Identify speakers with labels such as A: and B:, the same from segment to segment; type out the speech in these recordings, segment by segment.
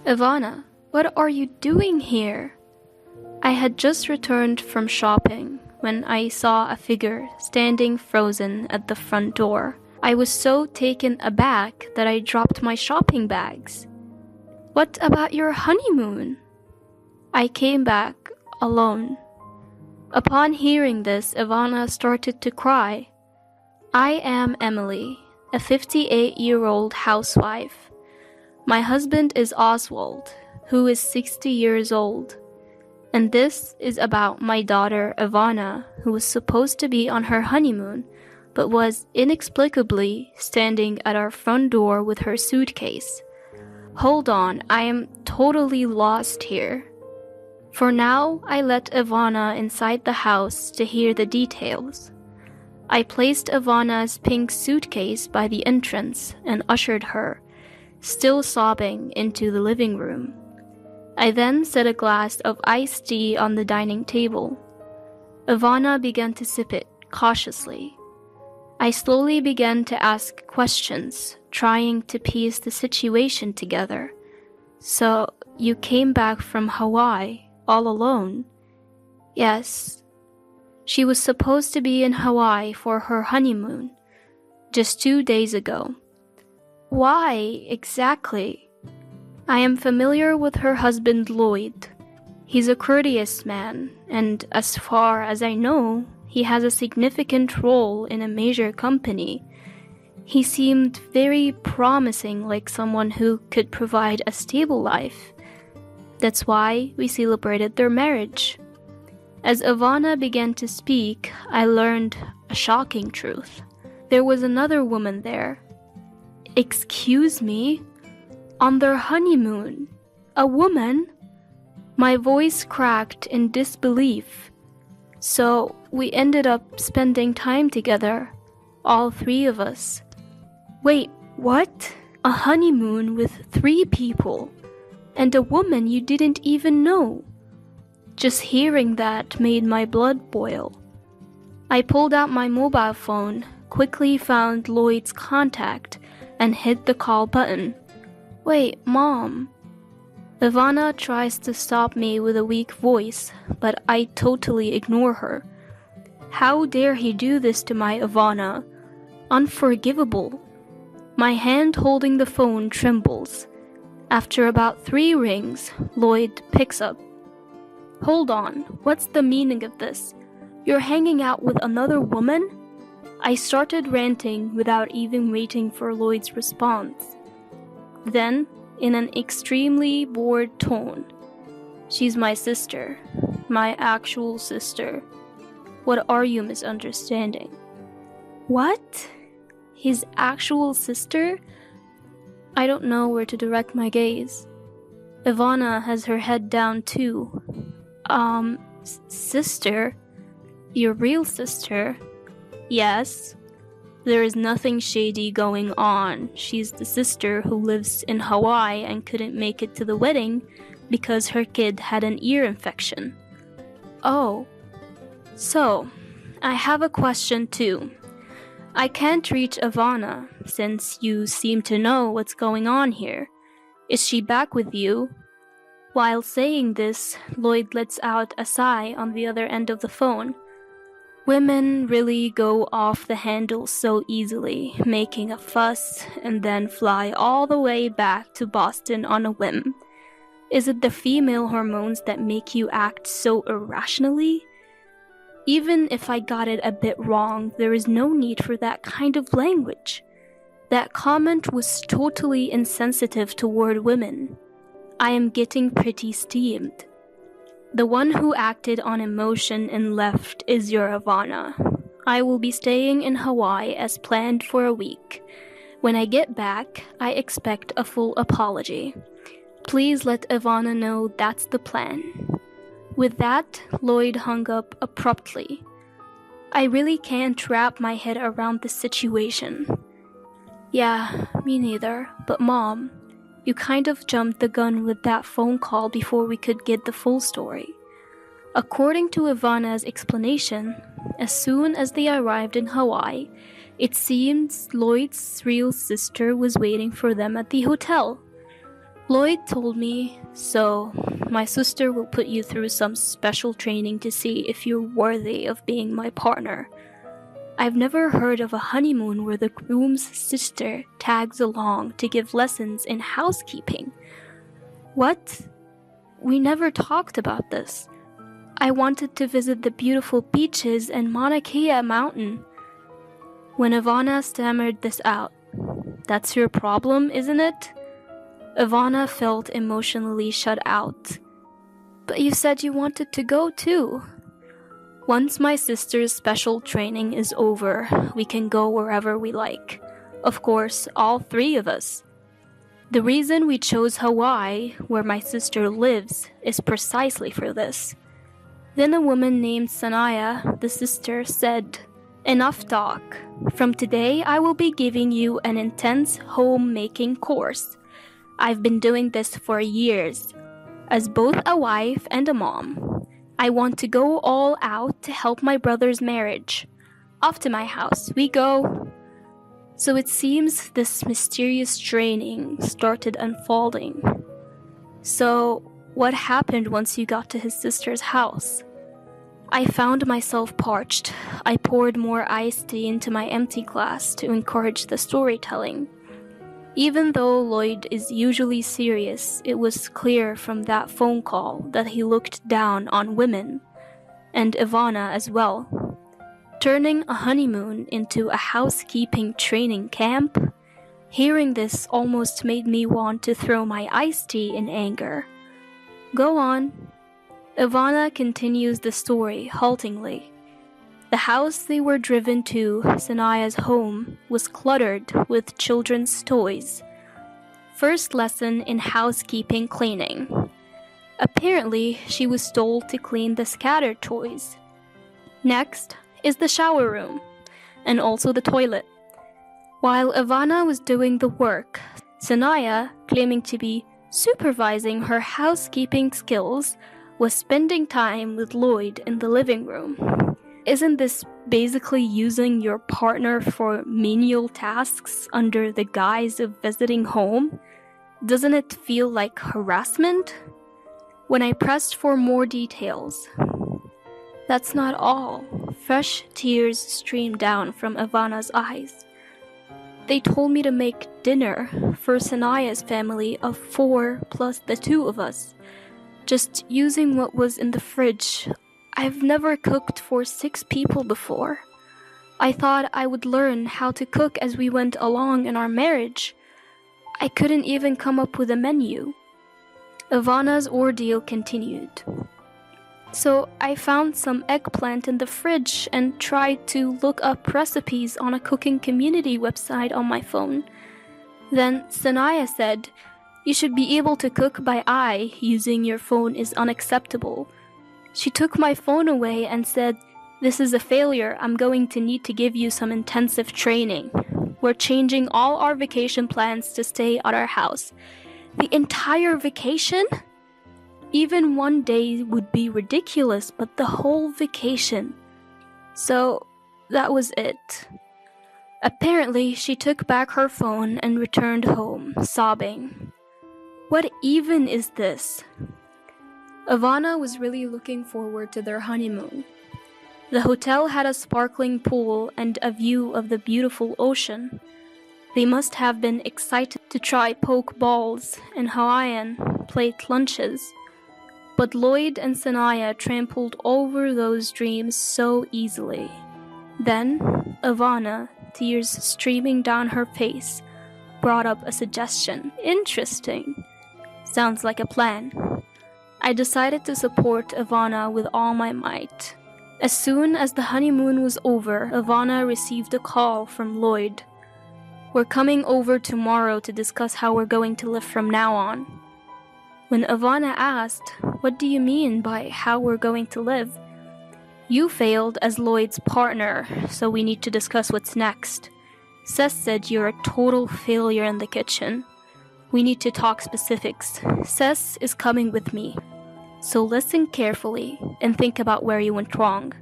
A: Ivana, what are you doing here? I had just returned from shopping when I saw a figure standing frozen at the front door. I was so taken aback that I dropped my shopping bags. What about your honeymoon? I came back alone. Upon hearing this, Ivana started to cry. I am Emily, a 58-year-old housewife. My husband is Oswald, who is 60 years old. And this is about my daughter Ivana, who was supposed to be on her honeymoon, but was inexplicably standing at our front door with her suitcase. Hold on, I am totally lost here. For now, I let Ivana inside the house to hear the details. I placed Ivana's pink suitcase by the entrance and ushered her, still sobbing, into the living room. I then set a glass of iced tea on the dining table. Ivana began to sip it cautiously. I slowly began to ask questions, trying to piece the situation together. So, you came back from Hawaii all alone? Yes. She was supposed to be in Hawaii for her honeymoon, just 2 days ago. Why exactly? I am familiar with her husband Lloyd. He's a courteous man, and as far as I know, he has a significant role in a major company. He seemed very promising, like someone who could provide a stable life. That's why we celebrated their marriage. As Ivana began to speak, I learned a shocking truth. There was another woman there. Excuse me? On their honeymoon? A woman? My voice cracked in disbelief. So we ended up spending time together, all 3 of us. Wait, what? A honeymoon with 3 people? And a woman you didn't even know? Just hearing that made my blood boil. I pulled out my mobile phone, quickly found Lloyd's contact, and hit the call button. Wait, Mom. Ivana tries to stop me with a weak voice, but I totally ignore her. How dare he do this to my Ivana? Unforgivable. My hand holding the phone trembles. After about 3 rings, Lloyd picks up. Hold on, what's the meaning of this? You're hanging out with another woman? I started ranting without even waiting for Lloyd's response. Then, in an extremely bored tone, she's my sister, my actual sister. What are you misunderstanding? What? His actual sister? I don't know where to direct my gaze. Ivana has her head down too. Sister? Your real sister? Yes. There is nothing shady going on. She's the sister who lives in Hawaii and couldn't make it to the wedding because her kid had an ear infection. Oh. So, I have a question too. I can't reach Ivana, since you seem to know what's going on here. Is she back with you? While saying this, Lloyd lets out a sigh on the other end of the phone. Women really go off the handle so easily, making a fuss and then fly all the way back to Boston on a whim. Is it the female hormones that make you act so irrationally? Even if I got it a bit wrong, there is no need for that kind of language. That comment was totally insensitive toward women. I am getting pretty steamed. The one who acted on emotion and left is your Ivana. I will be staying in Hawaii as planned for a week. When I get back, I expect a full apology. Please let Ivana know that's the plan. With that, Lloyd hung up abruptly. I really can't wrap my head around the situation. Yeah, me neither, but Mom, you kind of jumped the gun with that phone call before we could get the full story. According to Ivana's explanation, as soon as they arrived in Hawaii, it seems Lloyd's real sister was waiting for them at the hotel. Lloyd told me, so my sister will put you through some special training to see if you're worthy of being my partner. I've never heard of a honeymoon where the groom's sister tags along to give lessons in housekeeping. What? We never talked about this. I wanted to visit the beautiful beaches and Mauna Kea mountain. When Ivana stammered this out, "That's your problem, isn't it?" Ivana felt emotionally shut out. "But you said you wanted to go too." "Once my sister's special training is over, we can go wherever we like. Of course, all three of us. The reason we chose Hawaii, where my sister lives, is precisely for this." Then a woman named Sanaya, the sister, said, "Enough talk. From today, I will be giving you an intense homemaking course. I've been doing this for years. As both a wife and a mom, I want to go all out to help my brother's marriage. Off to my house we go." So it seems this mysterious training started unfolding. So, what happened once you got to his sister's house? I found myself parched. I poured more iced tea into my empty glass to encourage the storytelling. Even though Lloyd is usually serious, it was clear from that phone call that he looked down on women, and Ivana as well. Turning a honeymoon into a housekeeping training camp? Hearing this almost made me want to throw my iced tea in anger. Go on. Ivana continues the story haltingly. The house they were driven to, Sanaya's home, was cluttered with children's toys. First lesson in housekeeping cleaning. Apparently, she was told to clean the scattered toys. Next is the shower room, and also the toilet. While Ivana was doing the work, Sanaya, claiming to be supervising her housekeeping skills, was spending time with Lloyd in the living room. Isn't this basically using your partner for menial tasks under the guise of visiting home? Doesn't it feel like harassment? When I pressed for more details, that's not all. Fresh tears streamed down from Ivana's eyes. They told me to make dinner for Sanaya's family of 4 plus the 2 of us, just using what was in the fridge. I've never cooked for 6 people before. I thought I would learn how to cook as we went along in our marriage. I couldn't even come up with a menu. Ivana's ordeal continued. So I found some eggplant in the fridge and tried to look up recipes on a cooking community website on my phone. Then Sanaya said, "You should be able to cook by eye. Using your phone is unacceptable." She took my phone away and said, "This is a failure. I'm going to need to give you some intensive training. We're changing all our vacation plans to stay at our house." The entire vacation? Even one day would be ridiculous, but the whole vacation. So that was it. Apparently, she took back her phone and returned home, sobbing. What even is this? Ivana was really looking forward to their honeymoon. The hotel had a sparkling pool and a view of the beautiful ocean. They must have been excited to try poke balls and Hawaiian plate lunches. But Lloyd and Sanaya trampled over those dreams so easily. Then, Ivana, tears streaming down her face, brought up a suggestion. Interesting. Sounds like a plan. I decided to support Ivana with all my might. As soon as the honeymoon was over, Ivana received a call from Lloyd. "We're coming over tomorrow to discuss how we're going to live from now on." When Ivana asked, "What do you mean by how we're going to live?" "You failed as Lloyd's partner, so we need to discuss what's next. Seth said you're a total failure in the kitchen. We need to talk specifics. Seth is coming with me. So listen carefully and think about where you went wrong."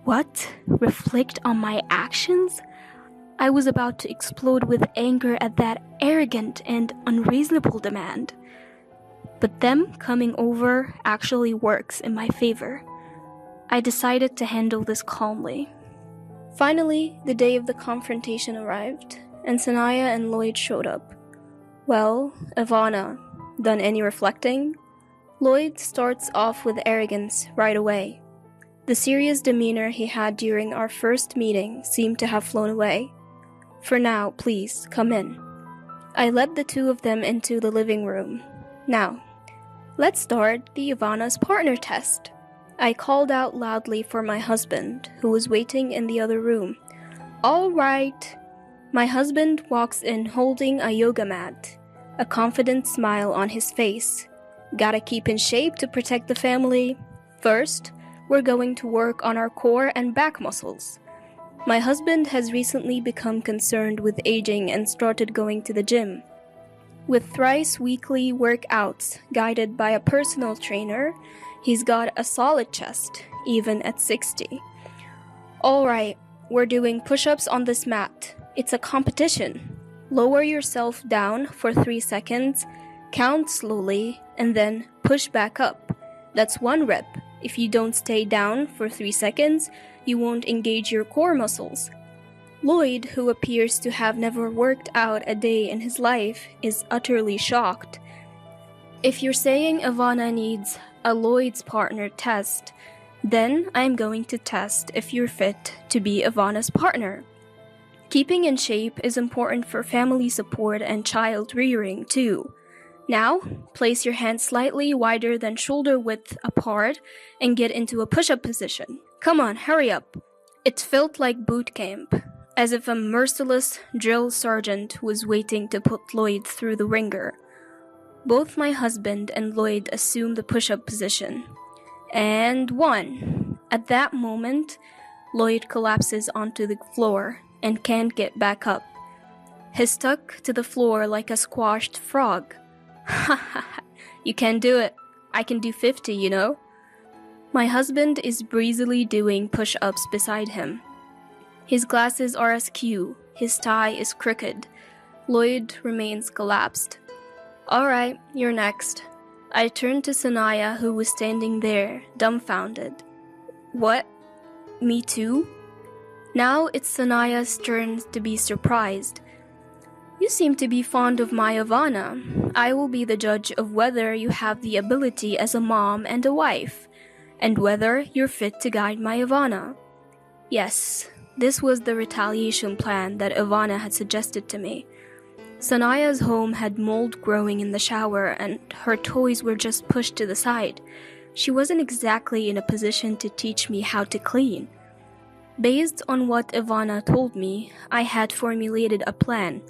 A: What? Reflect on my actions? I was about to explode with anger at that arrogant and unreasonable demand. but them coming over actually works in my favor. I decided to handle this calmly. Finally, the day of the confrontation arrived, and Sanaya and Lloyd showed up. Well, Ivana, done any reflecting? Lloyd starts off with arrogance right away. The serious demeanor he had during our first meeting seemed to have flown away. For now, please, come in. I led the two of them into the living room. Now, let's start the Ivana's partner test. I called out loudly for my husband, who was waiting in the other room. All right. My husband walks in holding a yoga mat, a confident smile on his face. Gotta keep in shape to protect the family. First, we're going to work on our core and back muscles. My husband has recently become concerned with aging and started going to the gym. With thrice weekly workouts guided by a personal trainer, he's got a solid chest, even at 60. Alright, we're doing push-ups on this mat. It's a competition. Lower yourself down for 3 seconds, count slowly, and then push back up. That's 1 rep. If you don't stay down for 3 seconds, you won't engage your core muscles. Lloyd, who appears to have never worked out a day in his life, is utterly shocked. If you're saying Ivana needs a Lloyd's partner test, then I'm going to test if you're fit to be Ivana's partner. Keeping in shape is important for family support and child rearing too. Now, place your hands slightly wider than shoulder width apart and get into a push-up position. Come on, hurry up. It felt like boot camp, as if a merciless drill sergeant was waiting to put Lloyd through the ringer. Both my husband and Lloyd assume the push-up position. And 1. At that moment, Lloyd collapses onto the floor and can't get back up. He's stuck to the floor like a squashed frog. Ha ha ha, you can do it. I can do 50, you know. My husband is breezily doing push-ups beside him. His glasses are askew, his tie is crooked. Lloyd remains collapsed. Alright, you're next. I turned to Sanaya, who was standing there, dumbfounded. What? Me too? Now it's Sanaya's turn to be surprised. You seem to be fond of my Ivana. I will be the judge of whether you have the ability as a mom and a wife, and whether you're fit to guide my Ivana. Yes, this was the retaliation plan that Ivana had suggested to me. Sanaya's home had mold growing in the shower and her toys were just pushed to the side. She wasn't exactly in a position to teach me how to clean. Based on what Ivana told me, I had formulated a plan.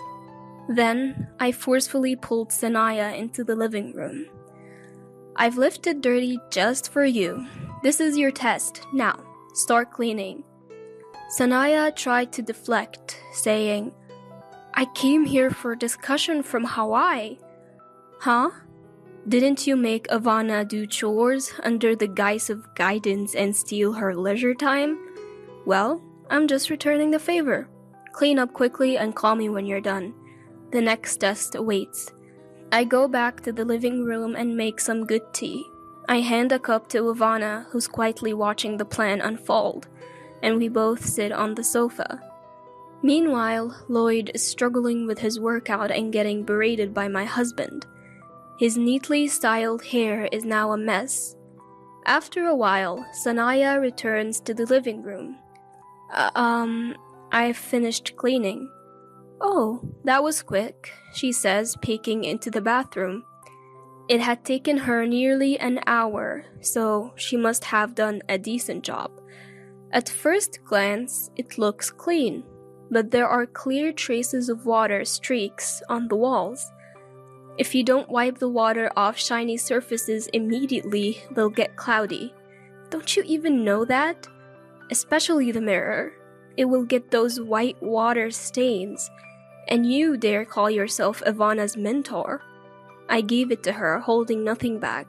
A: Then, I forcefully pulled Sanaya into the living room. I've lifted dirty just for you. This is your test. Now, start cleaning. Sanaya tried to deflect, saying, I came here for discussion from Hawaii. Huh? Didn't you make Ivana do chores under the guise of guidance and steal her leisure time? Well, I'm just returning the favor. Clean up quickly and call me when you're done. The next test awaits. I go back to the living room and make some good tea. I hand a cup to Ivana, who's quietly watching the plan unfold, and we both sit on the sofa. Meanwhile, Lloyd is struggling with his workout and getting berated by my husband. His neatly styled hair is now a mess. After a while, Sanaya returns to the living room. I've finished cleaning. Oh, that was quick, she says, peeking into the bathroom. It had taken her nearly an hour, so she must have done a decent job. At first glance, it looks clean, but there are clear traces of water streaks on the walls. If you don't wipe the water off shiny surfaces immediately, they'll get cloudy. Don't you even know that? Especially the mirror. It will get those white water stains. And you dare call yourself Ivana's mentor? I gave it to her, holding nothing back.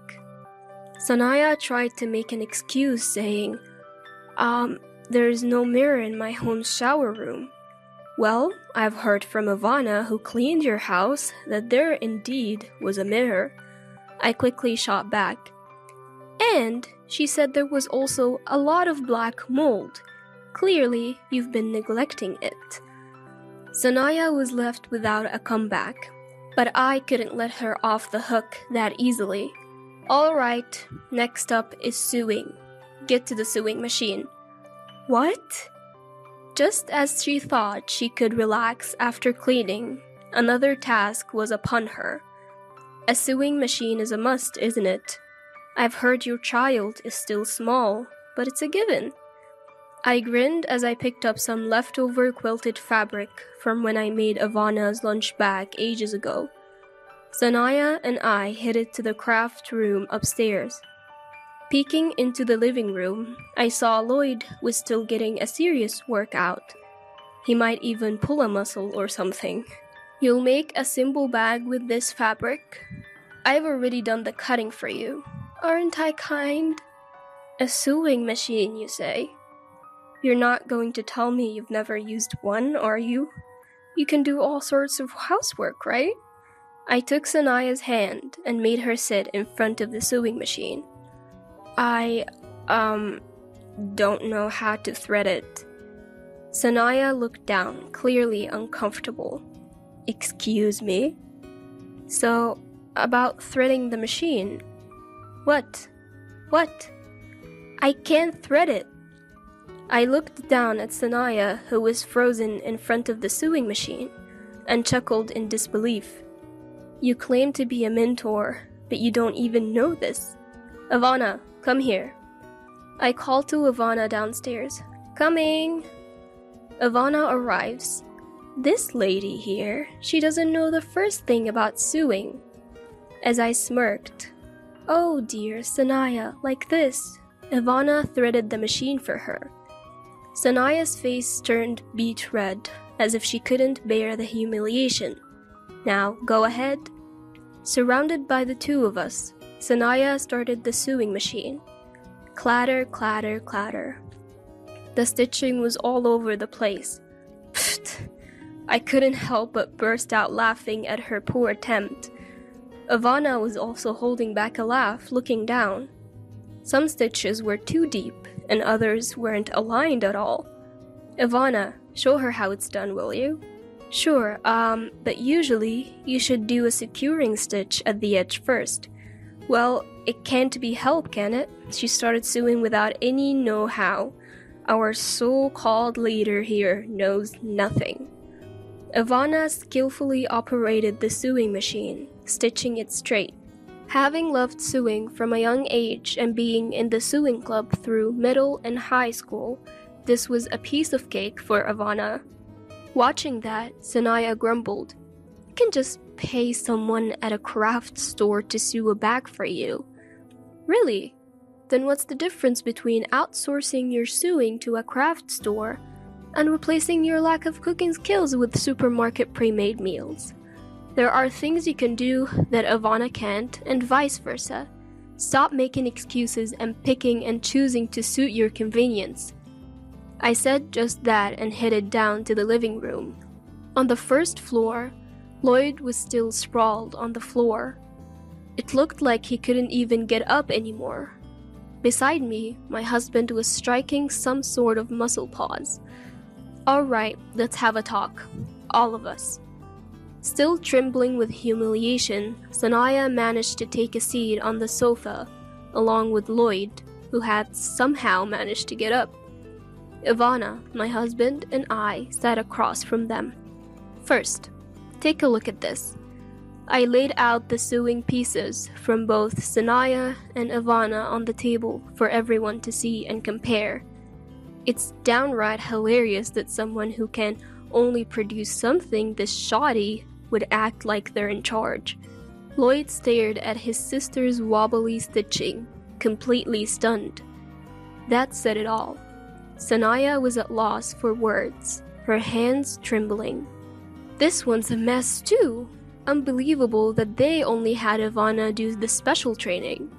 A: Sanaya tried to make an excuse, saying, there is no mirror in my home shower room. Well, I've heard from Ivana, who cleaned your house, that there indeed was a mirror. I quickly shot back. And she said there was also a lot of black mold. Clearly, you've been neglecting it. Sanaya was left without a comeback, but I couldn't let her off the hook that easily. Alright, next up is sewing. Get to the sewing machine. What? Just as she thought she could relax after cleaning, another task was upon her. A sewing machine is a must, isn't it? I've heard your child is still small, but it's a given. I grinned as I picked up some leftover quilted fabric from when I made Ivana's lunch bag ages ago. Sanaya and I headed to the craft room upstairs. Peeking into the living room, I saw Lloyd was still getting a serious workout. He might even pull a muscle or something. You'll make a simple bag with this fabric? I've already done the cutting for you. Aren't I kind? A sewing machine, you say? You're not going to tell me you've never used one, are you? You can do all sorts of housework, right? I took Sanaya's hand and made her sit in front of the sewing machine. I don't know how to thread it. Sanaya looked down, clearly uncomfortable. Excuse me? So, about threading the machine. What? I can't thread it. I looked down at Sanaya, who was frozen in front of the sewing machine, and chuckled in disbelief. You claim to be a mentor, but you don't even know this. Ivana, come here. I called to Ivana downstairs. Coming! Ivana arrives. This lady here, she doesn't know the first thing about sewing. As I smirked, oh dear, Sanaya, like this. Ivana threaded the machine for her. Sanaya's face turned beet red, as if she couldn't bear the humiliation. Now, go ahead. Surrounded by the two of us, Sanaya started the sewing machine. Clatter, clatter, clatter. The stitching was all over the place. Pfft! I couldn't help but burst out laughing at her poor attempt. Ivana was also holding back a laugh, looking down. Some stitches were too deep, and others weren't aligned at all. Ivana, show her how it's done, will you? Sure, but usually you should do a securing stitch at the edge first. Well, it can't be helped, can it? She started sewing without any know-how. Our so-called leader here knows nothing. Ivana skillfully operated the sewing machine, stitching it straight. Having loved sewing from a young age and being in the sewing club through middle and high school, this was a piece of cake for Ivana. Watching that, Sanaya grumbled, "You can just pay someone at a craft store to sew a bag for you." Really? Then what's the difference between outsourcing your sewing to a craft store and replacing your lack of cooking skills with supermarket pre-made meals? There are things you can do that Ivana can't, and vice versa. Stop making excuses and picking and choosing to suit your convenience. I said just that and headed down to the living room. On the first floor, Lloyd was still sprawled on the floor. It looked like he couldn't even get up anymore. Beside me, my husband was striking some sort of muscle pause. Alright, let's have a talk. All of us. Still trembling with humiliation, Sanaya managed to take a seat on the sofa, along with Lloyd, who had somehow managed to get up. Ivana, my husband, and I sat across from them. First, take a look at this. I laid out the sewing pieces from both Sanaya and Ivana on the table for everyone to see and compare. It's downright hilarious that someone who can only produce something this shoddy would act like they're in charge. Lloyd stared at his sister's wobbly stitching, completely stunned. That said it all. Sanaya was at loss for words, her hands trembling. This one's a mess too. Unbelievable that they only had Ivana do the special training.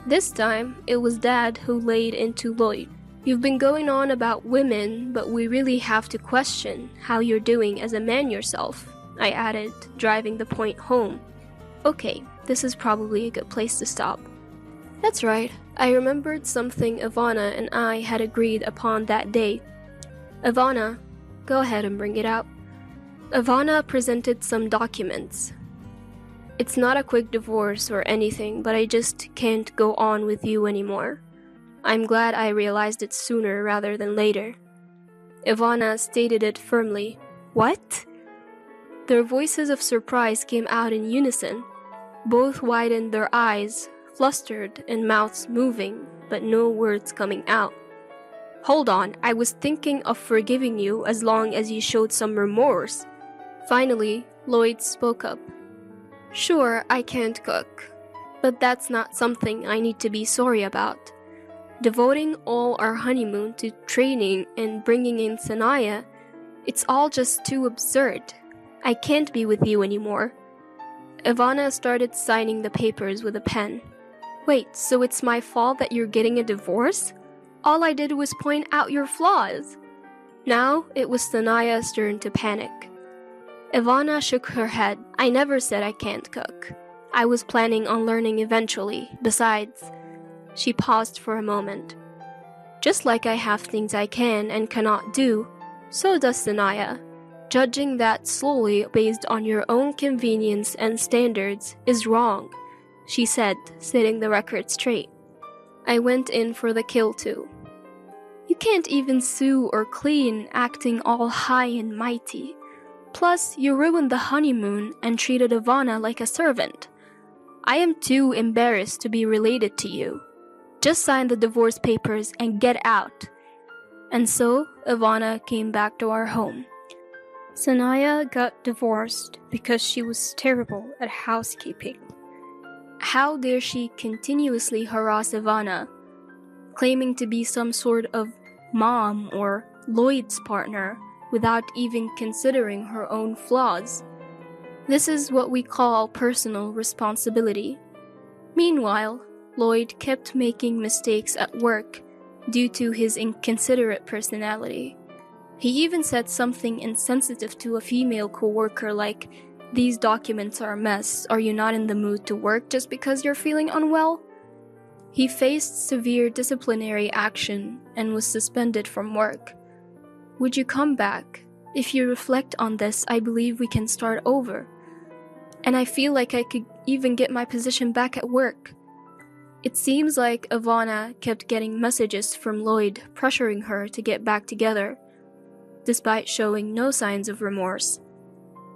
A: This time, it was Dad who laid into Lloyd. You've been going on about women, but we really have to question how you're doing as a man yourself, I added, driving the point home. Okay, this is probably a good place to stop. That's right, I remembered something Ivana and I had agreed upon that day. Ivana, go ahead and bring it out. Ivana presented some documents. It's not a quick divorce or anything, but I just can't go on with you anymore. I'm glad I realized it sooner rather than later. Ivana stated it firmly. What? Their voices of surprise came out in unison. Both widened their eyes, flustered and mouths moving, but no words coming out. Hold on, I was thinking of forgiving you as long as you showed some remorse. Finally, Lloyd spoke up. Sure, I can't cook, but that's not something I need to be sorry about. Devoting all our honeymoon to training and bringing in Sanaya, it's all just too absurd. I can't be with you anymore. Ivana started signing the papers with a pen. Wait, so it's my fault that you're getting a divorce? All I did was point out your flaws. Now it was Sanaya's turn to panic. Ivana shook her head. I never said I can't cook. I was planning on learning eventually. Besides, she paused for a moment. Just like I have things I can and cannot do, so does Sanaya. Judging that slowly based on your own convenience and standards is wrong, she said, setting the record straight. I went in for the kill too. You can't even sew or clean acting all high and mighty. Plus, you ruined the honeymoon and treated Ivana like a servant. I am too embarrassed to be related to you. Just sign the divorce papers and get out. And so, Ivana came back to our home. Sanaya got divorced because she was terrible at housekeeping. How dare she continuously harass Ivana, claiming to be some sort of mom or Lloyd's partner without even considering her own flaws. This is what we call personal responsibility. Meanwhile, Lloyd kept making mistakes at work due to his inconsiderate personality. He even said something insensitive to a female coworker like, "These documents are a mess. Are you not in the mood to work just because you're feeling unwell?" He faced severe disciplinary action and was suspended from work. Would you come back? If you reflect on this, I believe we can start over. And I feel like I could even get my position back at work. It seems like Ivana kept getting messages from Lloyd pressuring her to get back together, despite showing no signs of remorse.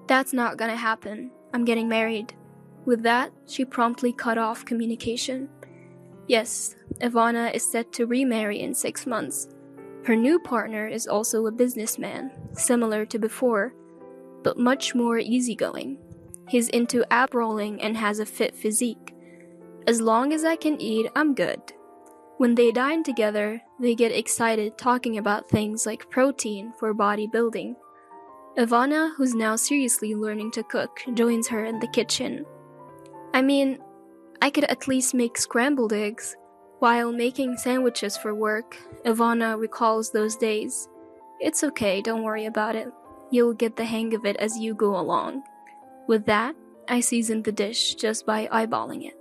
A: That's not gonna happen. I'm getting married. With that, she promptly cut off communication. Yes, Ivana is set to remarry in 6 months. Her new partner is also a businessman, similar to before, but much more easygoing. He's into ab rolling and has a fit physique. As long as I can eat, I'm good. When they dine together, they get excited talking about things like protein for bodybuilding. Ivana, who's now seriously learning to cook, joins her in the kitchen. I mean, I could at least make scrambled eggs. While making sandwiches for work, Ivana recalls those days. It's okay, don't worry about it. You'll get the hang of it as you go along. With that, I seasoned the dish just by eyeballing it.